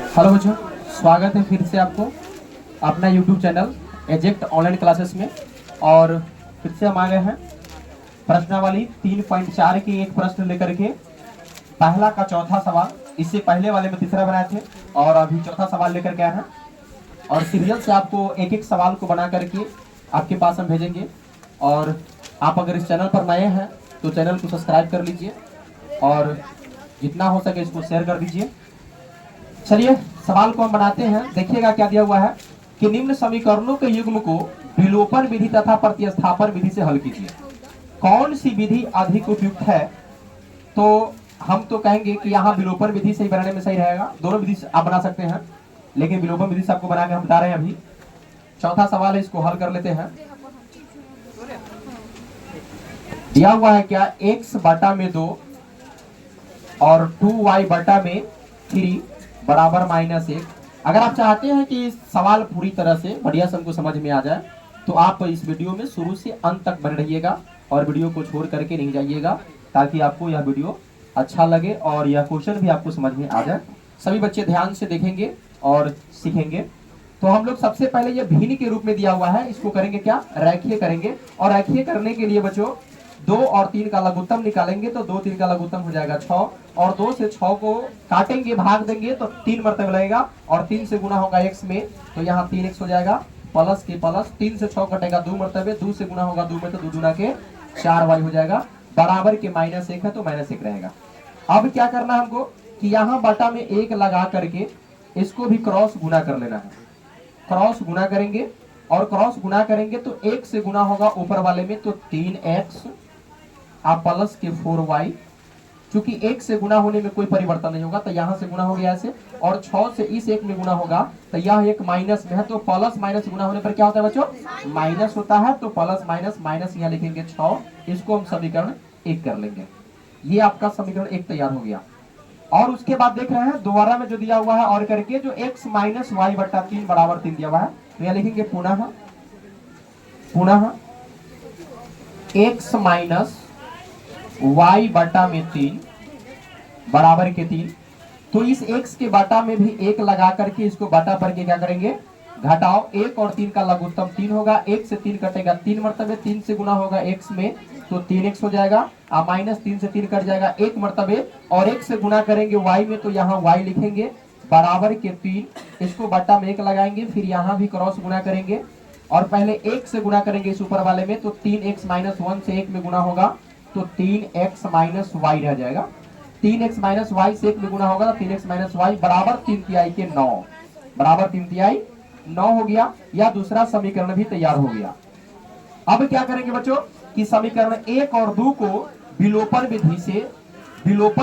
Hello बच्चों, स्वागत है फिर से आपको अपना YouTube channel exact online classes में। और फिर से हम आ गए हैं प्रश्नावली 3.4 के एक प्रश्न लेकर के। पहला का चौथा सवाल, इससे पहले वाले में तीसरा बनाए थे और अभी चौथा सवाल लेकर के आए हैं। और सीरियल से आपको एक एक सवाल को बना करके आपके पास हम भेजेंगे। और आप अगर इस चैनल पर नए हैं तो चैनल को सब्सक्राइब कर लीजिए और जितना हो सके इसको शेयर कर दीजिए। चलिए सवाल को हम बनाते हैं। देखिएगा क्या दिया हुआ है कि निम्न समीकरणों के युग्म को विलोपन विधि तथा प्रतिस्थापन विधि से हल कीजिए। कौन सी विधि अधिक उपयुक्त है? तो हम तो कहेंगे कि यहाँ विलोपन विधि से ही बनाने में सही रहेगा। दोनों विधि से आप बना सकते हैं, लेकिन विलोपन विधि से आपको बना के हम बता रहे हैं। अभी चौथा सवाल है, इसको हल कर लेते हैं। दिया हुआ है क्या, x बटा में 2 और 2y बटा में 3 बराबर -1। अगर आप चाहते हैं कि सवाल पूरी तरह से बढ़िया से हमको समझ में आ जाए तो आप इस वीडियो में शुरू से अंत तक बने रहिएगा और वीडियो को छोड़ करके नहीं जाइएगा, ताकि आपको यह वीडियो अच्छा लगे और यह क्वेश्चन भी आपको समझ में आ जाए। सभी बच्चे ध्यान से देखेंगे और सीखेंगे। तो हम लोग सबसे पहले यह भिन्न के रूप में दिया हुआ है, इसको करेंगे क्या, रेखीय करेंगे। और रेखीय करने के लिए बच्चों 2 और 3 का लघुत्तम निकालेंगे तो 2 3 का लघुत्तम हो जाएगा 6, और 2 से 6 को काटेंगे, भाग देंगे तो 3 मरतबे लगेगा, और 3 से गुना होगा x में तो यहाँ 3x हो जाएगा, प्लस के प्लस 3 से 6 कटेगा 2 मरतबे, 2 से गुना होगा 2 में तो 2 गुना के 4y हो जाएगा, बराबर के -1 है तो -1 रहेगा। अब क्या करना है हमको कि यहाँ बटा में 1 लगा करके इसको भी क्रॉस गुना कर लेना है। क्रॉस गुना करेंगे और क्रॉस गुना करेंगे तो 1 से गुना होगा ऊपर वाले में तो 3x आप प्लस के 4y। चूंकि 1 से गुना होने में कोई परिवर्तन नहीं होगा तो यहां से गुना हो गया ऐसे, और 6 से इस 1 में गुना होगा तो यह एक माइनस में है तो प्लस माइनस गुना होने पर क्या होता है बच्चों, माइनस होता है। तो प्लस माइनस माइनस यहाँ लिखेंगे 6, इसको हम समीकरण 1 कर लेंगे। ये आपका समीकरण 1 तैयार हो गया। और उसके बाद देख रहे हैं दोबारा में जो दिया हुआ है और करके जो x माइनस वाई बटा 3 बराबर 3 दिया हुआ है, तो यह लिखेंगे पुनः x माइनस y बटा में 3 बराबर के 3। तो इस x के बटा में भी 1 लगा करके इसको बटा पर के क्या करेंगे, घटाओ। 1 और 3 का लघुत्तम 3 होगा, 1 से 3 कटेगा 3 मरतबे, 3 से गुना होगा x में तो 3x हो जाएगा, -3 से 3 कट जाएगा 1 मरतबे, और 1 से गुना करेंगे y में तो यहाँ y लिखेंगे बराबर के 3, इसको बटा में 1 लगाएंगे, फिर यहाँ भी क्रॉस गुना करेंगे और पहले 1 से गुना करेंगे इस ऊपर वाले में तो 3x - 1 से 1 में गुना होगा तो 3x - y रह जाएगा। 3x - y से 1 में गुना होगा तो 3x - y बराबर 3 तिहाई के 9, बराबर 3 तिहाई 9 हो गया। या दूसरा समीकरण भी तैयार हो गया। अब क्या करेंगे बच्चों कि समीकरण 1 और 2 को विलोपन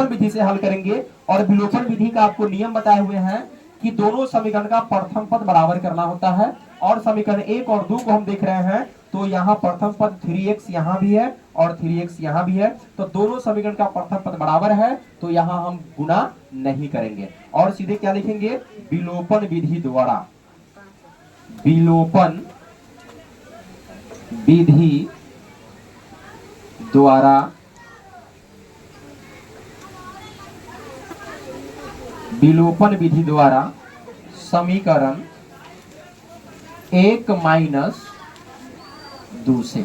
विधि से हल करेंगे। और विलोपन विधि का आपको नियम बताए हुए हैं कि दोनों समीकरण का प्रथम पद बराबर करना होता है। और समीकरण 1 और 2 को हम देख रहे हैं तो यहाँ प्रथम पद 3x यहाँ भी है और 3x यहाँ भी है, तो दोनों समीकरण का प्रथम पद बराबर है तो यहाँ हम गुना नहीं करेंगे और सीधे क्या लिखेंगे, विलोपन विधि द्वारा, विलोपन विधि द्वारा विलोपन विधि द्वारा समीकरण 1 माइनस 2 से।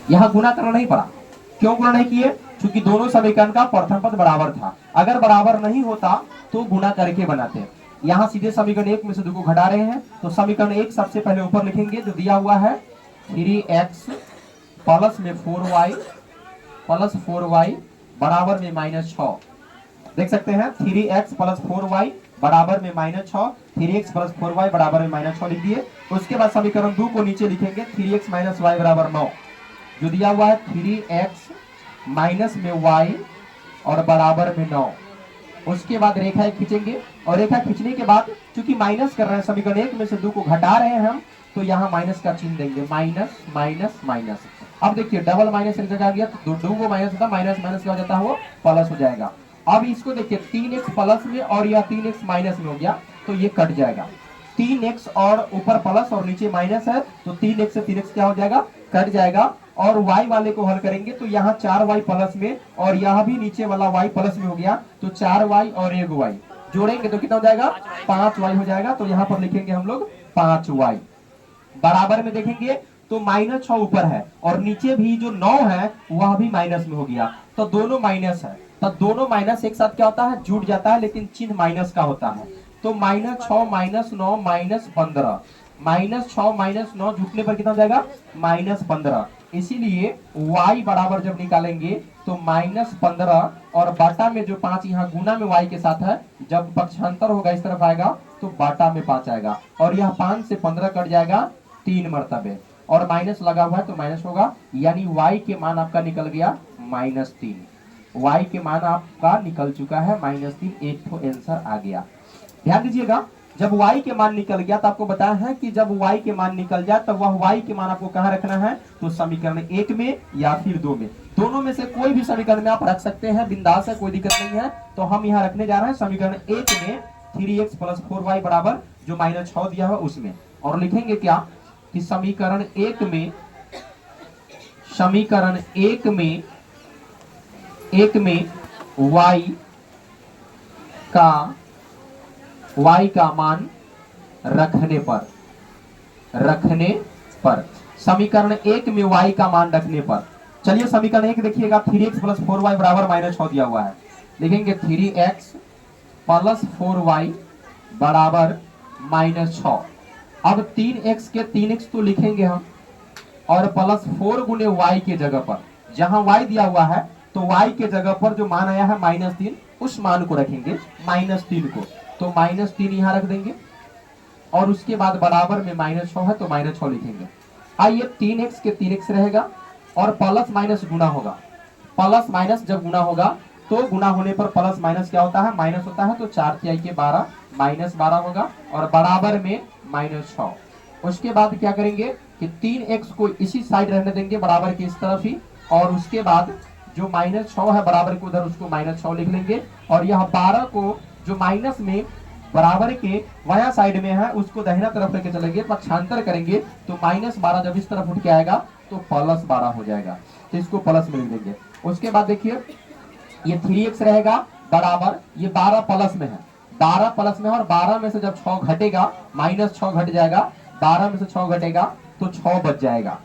यहां गुना करना नहीं पड़ा। क्यों गुना नहीं किए? क्योंकि दोनों समीकरण का प्रथम पद बराबर था। अगर बराबर नहीं होता तो गुना करके बनाते। यहां सीधे समीकरण 1 में से 2 को घटा रहे हैं तो समीकरण 1 सबसे पहले ऊपर लिखेंगे जो दिया हुआ है 3x प्लस में 4y बराबर में -6। देख सकते हैं 3x प्लस 4y बराबर में -6, 3x प्लस 4y बराबर में -6 लिख दिए। उसके बाद समीकरण 2 को नीचे लिखेंगे 3x माइनस y बराबर 9, जो दिया हुआ है 3x माइनस में y और बराबर में 9। उसके बाद रेखा खींचेंगे और रेखा खींचने के बाद चूंकि माइनस कर रहे हैं समीकरण 1 में से 2 को घटा रहे हैं हम तो यहाँ माइनस का चिन्ह देंगे, माइनस माइनस माइनस। अब देखिए डबल माइनस एक जगह आ गया तो 2 को माइनस होता, माइनस माइनस क्या हो जाता है, वो प्लस हो जाएगा। अब इसको देखिए 3x प्लस में और यह 3x माइनस में हो गया तो ये कट जाएगा। 3x और ऊपर प्लस और नीचे माइनस है तो 3x से 3x क्या हो जाएगा, कट जाएगा। और y वाले को हल करेंगे तो यहाँ 4y प्लस में और यहाँ भी नीचे वाला y प्लस में हो गया तो 4y और 1y जोड़ेंगे तो कितना हो जाएगा 5y हो जाएगा। तो यहाँ पर लिखेंगे हम लोग 5y बराबर में देखेंगे तो -6 ऊपर है और नीचे भी जो 9 है वह भी माइनस में हो गया, तो दोनों माइनस है। तो दोनों माइनस एक साथ क्या होता है, जुड़ जाता है, लेकिन चिन्ह माइनस का होता है। तो -6 -9 -15, -6 -9 जुटने पर कितना हो जाएगा -15। इसीलिए y बराबर जब निकालेंगे तो -15 और बाटा में जो 5 यहाँ गुना में y के साथ है, जब पक्षांतर होगा इस तरफ आएगा तो बाटा में 5 आएगा और यह 5 से 15 कट जाएगा 3 मरतबे और माइनस लगा हुआ है तो माइनस होगा, यानी y के मान आपका निकल गया -3। y के मान आपका निकल चुका है -3, एक तो आंसर आ गया। ध्यान दीजिएगा, जब y के मान निकल गया तो आपको बताया है कि जब y के मान निकल जाए तब वह y के मान आपको कहाँ रखना है, तो समीकरण 1 में या फिर 2 में, दोनों में से कोई भी समीकरण में आप रख सकते हैं, बिंदास है, कोई दिक्कत नहीं है। तो हम यहाँ रखने जा रहे हैं समीकरण 1 में 3x + 4y बराबर जो -6 दिया है उसमें, और लिखेंगे क्या कि समीकरण 1 में y का मान रखने पर समीकरण 1 में y का मान रखने पर, चलिए समीकरण 1 देखिएगा, 3x + 4y बराबर -6 दिया हुआ है, लिखेंगे 3x + 4y बराबर -6। अब 3x के 3x तो लिखेंगे हम और +4 गुने y के जगह पर, जहां y दिया हुआ है तो y के जगह पर जो मान आया है -3, उस मान को रखेंगे -3 को, तो -3 यहां रख देंगे और उसके बाद बराबर में -6 है तो -6 लिखेंगे। आइए 3x के 3x रहेगा और प्लस माइनस गुना होगा, प्लस माइनस जब गुना होगा तो गुना होने पर प्लस माइनस क्या होता है, माइनस होता है, तो 4 के 12 -12 होगा और बराबर में -6। उसके बाद क्या करेंगे कि 3x को इसी साइड रहने देंगे बराबर के इस तरफ ही, और उसके बाद जो -6 है बराबर के उधर उसको -6 लिख लेंगे और यह 12 को जो माइनस में बराबर के वहां साइड में है उसको दाहिना तरफ लेके चलेंगे, पक्षांतर करेंगे तो -12 जब इस तरफ उठ के आएगा तो +12 हो जाएगा, तो इसको प्लस में लिख देंगे। उसके बाद देखिए ये 3x रहेगा बराबर, ये 12 प्लस में है, 12 प्लस में है और 12 में से जब 6 घटेगा -6 घट जाएगा, 12 में से 6 घटेगा तो 6 बच जाएगा।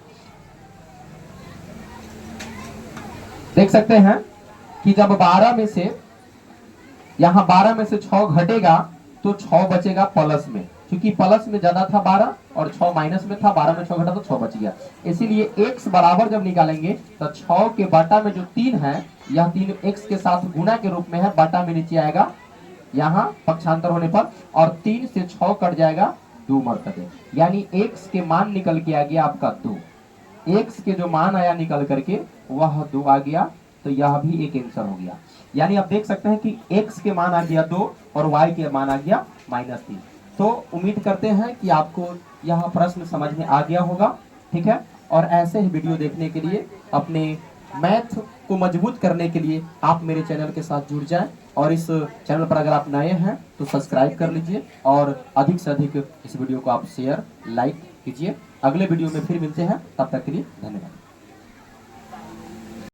देख सकते हैं कि जब 12 में से यहाँ 12 में से 6 घटेगा तो 6 बचेगा प्लस में, क्योंकि प्लस में ज्यादा था 12 और 6 माइनस में था, 12 में 6 घटा तो 6 बच गया। इसीलिए x बराबर जब निकालेंगे तो 6 के बाटा में जो 3 है, यह 3 x के साथ गुना के रूप में है, बाटा में नीचे आएगा यहाँ पक्षांतर होने पर, और 3 से 6 कट जाएगा 2 मरतबे, यानी x के मान निकल के आ गया आपका 2। x के जो मान आया निकल करके वह 2 आ गया, तो यह भी एक आंसर हो गया। यानी आप देख सकते हैं कि x के मान आ गया 2 और y के मान आ गया -3। तो उम्मीद करते हैं कि आपको यह प्रश्न समझ में आ गया होगा, ठीक है। और ऐसे ही वीडियो देखने के लिए, अपने मैथ को मजबूत करने के लिए आप मेरे चैनल के साथ जुड़ जाएं, और इस चैनल पर अगर आप नए हैं तो सब्सक्राइब कर लीजिए और अधिक से अधिक इस वीडियो को आप शेयर लाइक कीजिए। अगले वीडियो में फिर मिलते हैं, तब तक के लिए धन्यवाद।